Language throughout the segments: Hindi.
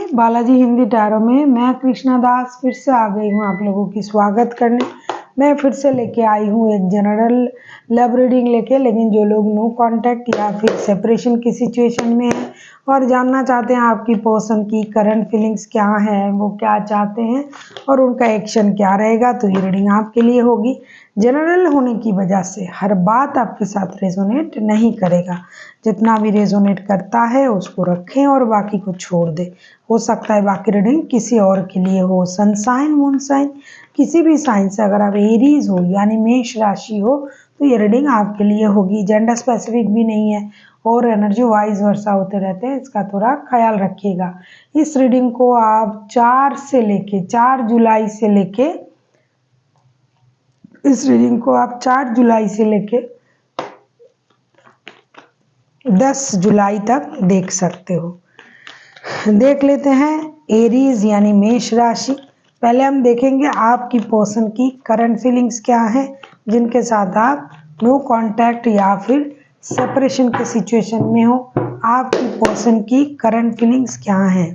बालाजी हिंदी टैरो में मैं कृष्णा दास फिर से आ गई हूँ आप लोगों की स्वागत करने। मैं फिर से लेके आई हूँ एक जनरल लव रीडिंग लेके, लेकिन जो लोग नो कांटेक्ट या फिर सेपरेशन की सिचुएशन में हैं और जानना चाहते हैं आपकी पर्सन की करंट फीलिंग्स क्या है, वो क्या चाहते हैं और उनका एक्शन क्या रहेगा, तो ये रीडिंग आपके लिए होगी। जनरल होने की वजह से हर बात आपके साथ रेजोनेट नहीं करेगा, जितना भी रेजोनेट करता है उसको रखें और बाकी को छोड़ दें। हो सकता है बाकी रीडिंग किसी और के लिए हो। सन साइन, मून साइन, किसी भी साइन से अगर आप एरीज हो यानी मेष राशि हो तो ये रीडिंग आपके लिए होगी। जेंडर स्पेसिफिक भी नहीं है और एनर्जी वाइज वर्षा होते रहते हैं, इसका थोड़ा ख्याल रखिएगा। इस रीडिंग को आप 4 जुलाई से लेके इस रीडिंग को आप 4 जुलाई से लेके 10 जुलाई तक देख सकते हो। देख लेते हैं एरीज यानी मेष राशि। पहले हम देखेंगे आपकी पर्सन की करंट फीलिंग्स क्या है, जिनके साथ आप नो कांटेक्ट या फिर सेपरेशन के सिचुएशन में हो। आपकी पर्सन की करंट फीलिंग्स क्या है।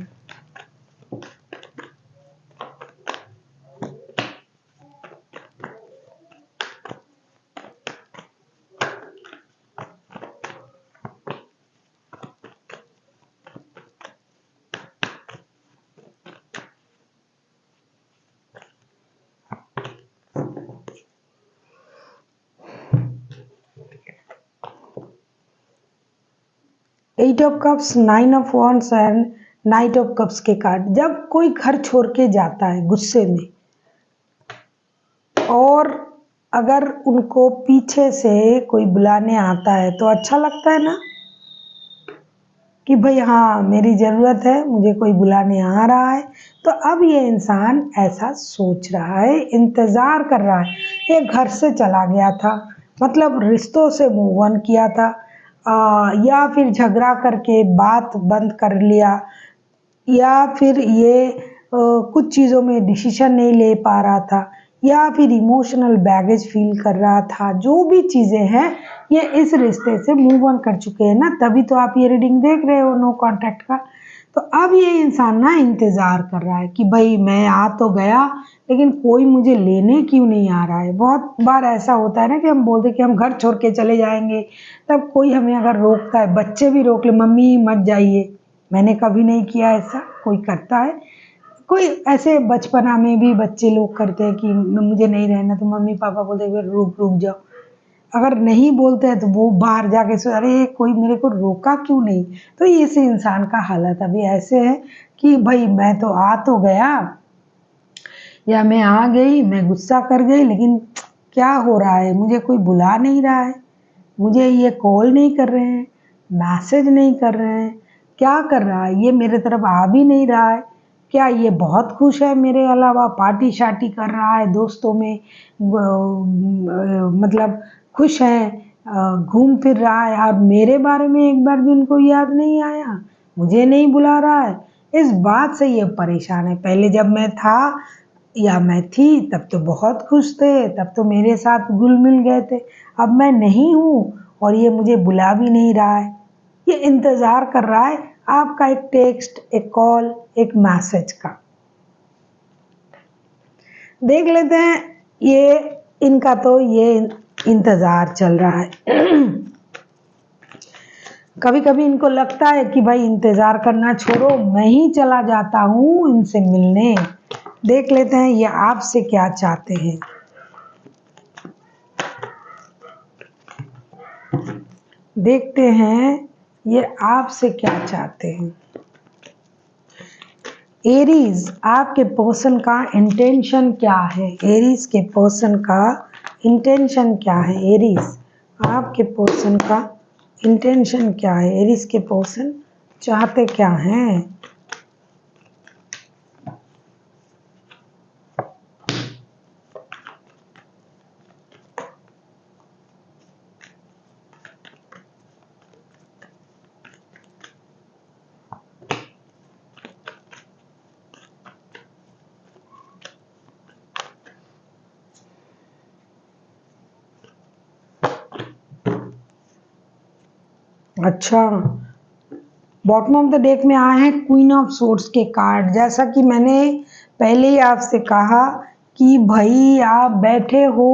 Eight of cups, 9 of wands and knight of cups के कार्ड। जब कोई घर छोड़ के जाता है गुस्से में और अगर उनको पीछे से कोई बुलाने आता है तो अच्छा लगता है ना कि भाई हाँ मेरी ज़रूरत है, मुझे कोई बुलाने आ रहा है। तो अब ये इंसान ऐसा सोच रहा है, इंतज़ार कर रहा है। ये घर से चला गया था, मतलब रिश्तों से मूव ऑन किया था, या फिर झगड़ा करके बात बंद कर लिया, या फिर ये कुछ चीज़ों में डिसीजन नहीं ले पा रहा था, या फिर इमोशनल बैगेज फील कर रहा था। जो भी चीज़ें हैं ये इस रिश्ते से मूव ऑन कर चुके हैं ना, तभी तो आप ये रीडिंग देख रहे हो नो कांटेक्ट का। तो अब ये इंसान ना इंतज़ार कर रहा है कि भाई मैं आ तो गया लेकिन कोई मुझे लेने क्यों नहीं आ रहा है। बहुत बार ऐसा होता है ना कि हम बोलते कि हम घर छोड़ के चले जाएंगे, तब कोई हमें अगर रोकता है, बच्चे भी रोक ले, मम्मी मत जाइए। मैंने कभी नहीं किया ऐसा, कोई करता है। कोई ऐसे बचपना में भी बच्चे लोग करते हैं कि मुझे नहीं रहना, तो मम्मी पापा बोलते हैं रुक रुक जाओ। अगर नहीं बोलते हैं तो वो बाहर जाके सोच अरे कोई मेरे को रोका क्यों नहीं। तो इस इंसान का हालत अभी ऐसे है कि भाई मैं तो आ तो गया या मैं आ गई, मैं गुस्सा कर गई, लेकिन क्या हो रहा है, मुझे कोई बुला नहीं रहा है, मुझे ये कॉल नहीं कर रहे हैं, मैसेज नहीं कर रहे हैं, क्या कर रहा है, ये मेरे तरफ आ भी नहीं रहा है। क्या ये बहुत खुश है मेरे अलावा, पार्टी शार्टी कर रहा है दोस्तों में, मतलब खुश है, घूम फिर रहा है और मेरे बारे में एक बार भी उनको याद नहीं आया, मुझे नहीं बुला रहा है। इस बात से ये परेशान है। पहले जब मैं था या मैं थी तब तो बहुत खुश थे, तब तो मेरे साथ घुल मिल गए थे। अब मैं नहीं हूँ और ये मुझे बुला भी नहीं रहा है। ये इंतज़ार कर रहा है आपका एक टेक्स्ट, एक कॉल, एक मैसेज का। देख लेते हैं ये इनका तो ये इंतज़ार चल रहा है। कभी कभी इनको लगता है कि भाई इंतज़ार करना छोड़ो, मैं ही चला जाता हूँ इनसे मिलने। देख लेते हैं ये आपसे क्या चाहते हैं। देखते हैं ये आपसे क्या चाहते हैं। एरीज, आपके पर्सन का इंटेंशन क्या है। एरीज के पर्सन का इंटेंशन क्या है। एरीज, आपके पर्सन का इंटेंशन क्या है। एरीज के पर्सन चाहते क्या हैं। अच्छा, बॉटम ऑफ द डेक में आए हैं क्वीन ऑफ सोर्ड्स के कार्ड। जैसा कि मैंने पहले ही आपसे कहा कि भाई आप बैठे हो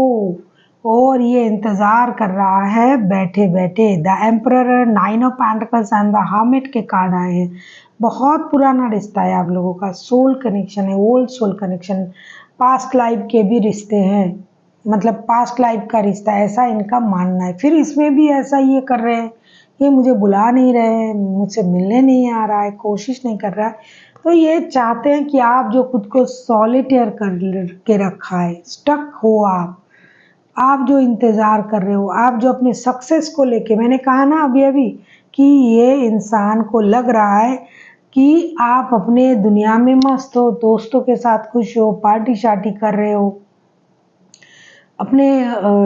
और ये इंतजार कर रहा है बैठे बैठे। The emperor, nine of pentacles and the hermit के कार्ड आए हैं। बहुत पुराना रिश्ता है आप लोगों का, सोल कनेक्शन है, old soul connection, past life के भी रिश्ते हैं, मतलब पास्ट लाइफ का रिश्ता, ऐसा इनका मानना है। फिर इसमें भी ऐसा ये कर रहे हैं, ये मुझे बुला नहीं रहे हैं, मुझसे मिलने नहीं आ रहा है, कोशिश नहीं कर रहा है। तो ये चाहते हैं कि आप जो खुद को सॉलिटेयर कर के रखा है, स्टक हो आप जो इंतज़ार कर रहे हो, आप जो अपने सक्सेस को लेके, मैंने कहा ना अभी अभी कि ये इंसान को लग रहा है कि आप अपने दुनिया में मस्त हो, दोस्तों के साथ खुश हो, पार्टी शार्टी कर रहे हो, अपने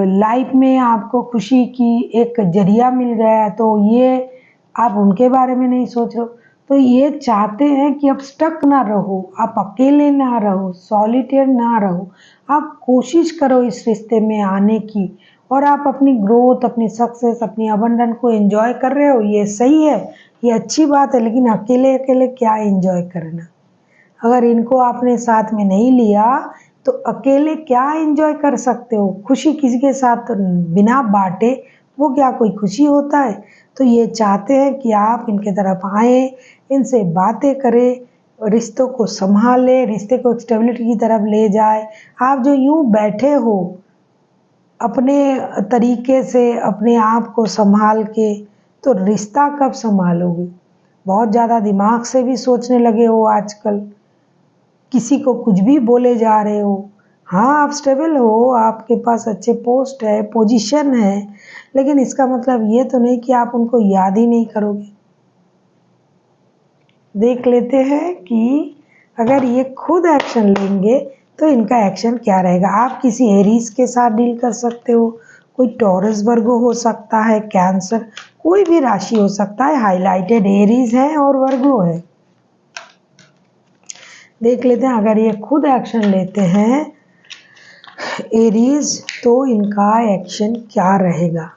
लाइफ में आपको खुशी की एक जरिया मिल गया है, तो ये आप उनके बारे में नहीं सोच रहे हो। तो ये चाहते हैं कि आप स्टक ना रहो, आप अकेले ना रहो, सॉलिटेयर ना रहो, आप कोशिश करो इस रिश्ते में आने की, और आप अपनी ग्रोथ, अपनी सक्सेस, अपनी अबंडेंस को एंजॉय कर रहे हो, ये सही है, ये अच्छी बात है। लेकिन अकेले अकेले क्या एंजॉय करना, अगर इनको आपने साथ में नहीं लिया तो अकेले क्या एंजॉय कर सकते हो। खुशी किसी के साथ बिना बांटे वो क्या कोई खुशी होता है। तो ये चाहते हैं कि आप इनके तरफ आए, इनसे बातें करें, रिश्तों को संभाले, रिश्ते को स्टेबिलिटी की तरफ ले जाए। आप जो यूं बैठे हो अपने तरीके से अपने आप को संभाल के, तो रिश्ता कब संभालोगे। बहुत ज़्यादा दिमाग से भी सोचने लगे हो आजकल, किसी को कुछ भी बोले जा रहे हो। हाँ आप स्टेबल हो, आपके पास अच्छे पोस्ट है, पोजीशन है, लेकिन इसका मतलब ये तो नहीं कि आप उनको याद ही नहीं करोगे। देख लेते हैं कि अगर ये खुद एक्शन लेंगे तो इनका एक्शन क्या रहेगा। आप किसी एरीज के साथ डील कर सकते हो, कोई टॉरस वर्गो हो सकता है, कैंसर, कोई भी राशि हो सकता है। हाईलाइटेड एरीज है और वर्गो है। देख लेते हैं अगर ये खुद एक्शन लेते हैं एरीज तो इनका एक्शन क्या रहेगा।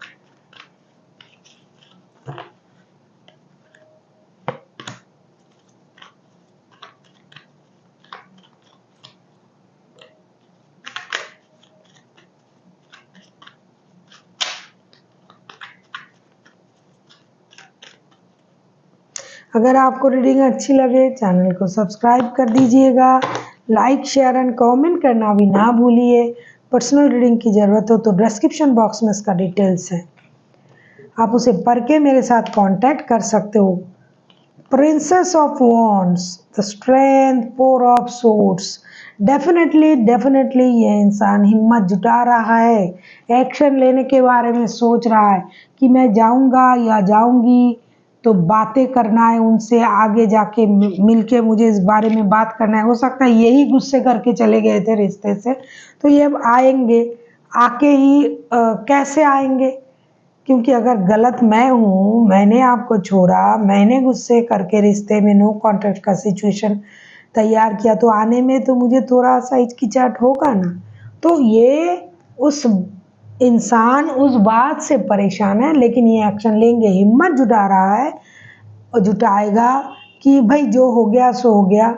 अगर आपको रीडिंग अच्छी लगे चैनल को सब्सक्राइब कर दीजिएगा, लाइक शेयर एंड कमेंट करना भी ना भूलिए। पर्सनल रीडिंग की ज़रूरत हो तो डिस्क्रिप्शन बॉक्स में इसका डिटेल्स है, आप उसे पढ़ के मेरे साथ कांटेक्ट कर सकते हो। Princess of wands, the strength, four of swords. Definitely ये इंसान हिम्मत जुटा रहा है, एक्शन लेने के बारे में सोच रहा है कि मैं जाऊंगा या जाऊंगी तो बातें करना है उनसे, आगे जाके मिलके मुझे इस बारे में बात करना है। हो सकता है यही गुस्से करके चले गए थे रिश्ते से, तो ये अब आएंगे, आके ही कैसे आएंगे, क्योंकि अगर गलत मैं हूँ, मैंने आपको छोड़ा, मैंने गुस्से करके रिश्ते में नो कॉन्टैक्ट का सिचुएशन तैयार किया, तो आने में तो मुझे थोड़ा सा हिचकिचाहट होगा ना। तो ये उस इंसान उस बात से परेशान है, लेकिन ये एक्शन लेंगे, हिम्मत जुटा रहा है और जुटाएगा कि भाई जो हो गया सो हो गया,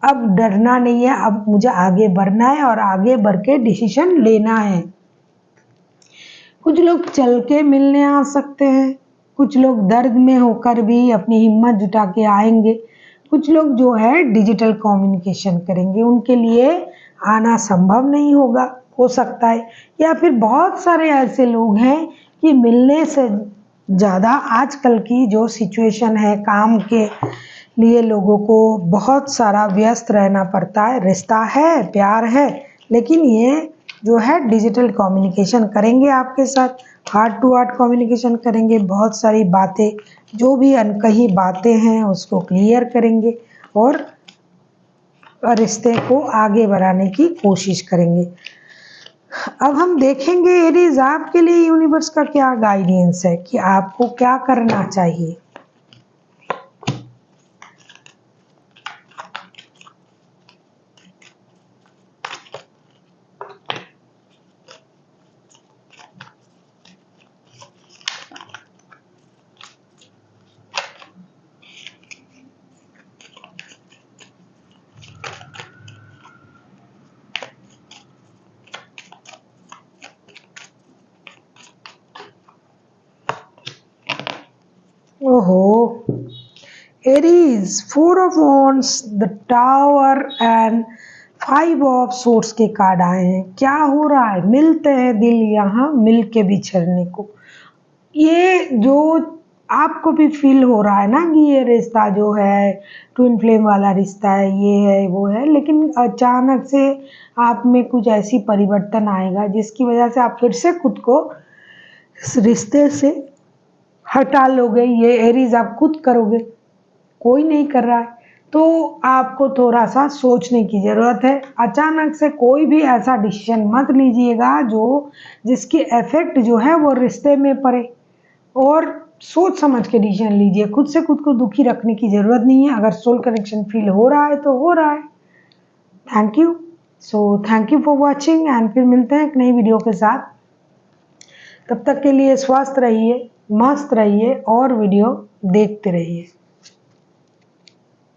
अब डरना नहीं है, अब मुझे आगे बढ़ना है और आगे बढ़ के डिसीजन लेना है। कुछ लोग चल के मिलने आ सकते हैं, कुछ लोग दर्द में होकर भी अपनी हिम्मत जुटा के आएंगे, कुछ लोग जो है डिजिटल कम्युनिकेशन करेंगे, उनके लिए आना संभव नहीं होगा, हो सकता है। या फिर बहुत सारे ऐसे लोग हैं कि मिलने से ज़्यादा आजकल की जो सिचुएशन है, काम के लिए लोगों को बहुत सारा व्यस्त रहना पड़ता है। रिश्ता है, प्यार है, लेकिन ये जो है डिजिटल कम्युनिकेशन करेंगे आपके साथ, हार्ट टू हार्ट कम्युनिकेशन करेंगे, बहुत सारी बातें, जो भी अनकही बातें हैं उसको क्लियर करेंगे और रिश्ते को आगे बढ़ाने की कोशिश करेंगे। अब हम देखेंगे एरीज आपके लिए यूनिवर्स का क्या गाइडेंस है कि आपको क्या करना चाहिए। ओहो, Aries, 4 of Wands, the tower and 5 of Swords के कार्ड आए हैं। क्या हो रहा है? मिलते हैं दिल यहाँ मिल के बिछड़ने को। ये जो आपको भी फील हो रहा है ना कि ये रिश्ता जो है ट्विन फ्लेम वाला रिश्ता है, ये है वो है, लेकिन अचानक से आप में कुछ ऐसी परिवर्तन आएगा जिसकी वजह से आप फिर से खुद को इस रिश्ते से हटा लोगे। ये एरीज आप खुद करोगे, कोई नहीं कर रहा है, तो आपको थोड़ा सा सोचने की ज़रूरत है। अचानक से कोई भी ऐसा डिसीजन मत लीजिएगा जो जिसकी इफेक्ट जो है वो रिश्ते में पड़े, और सोच समझ के डिसीजन लीजिए। खुद से खुद को दुखी रखने की ज़रूरत नहीं है। अगर सोल कनेक्शन फील हो रहा है तो हो रहा है। Thank you. Thank you for watching, and फिर मिलते हैं एक नई वीडियो के साथ। तब तक के लिए स्वस्थ रहिए, मस्त रहिए और वीडियो देखते रहिए।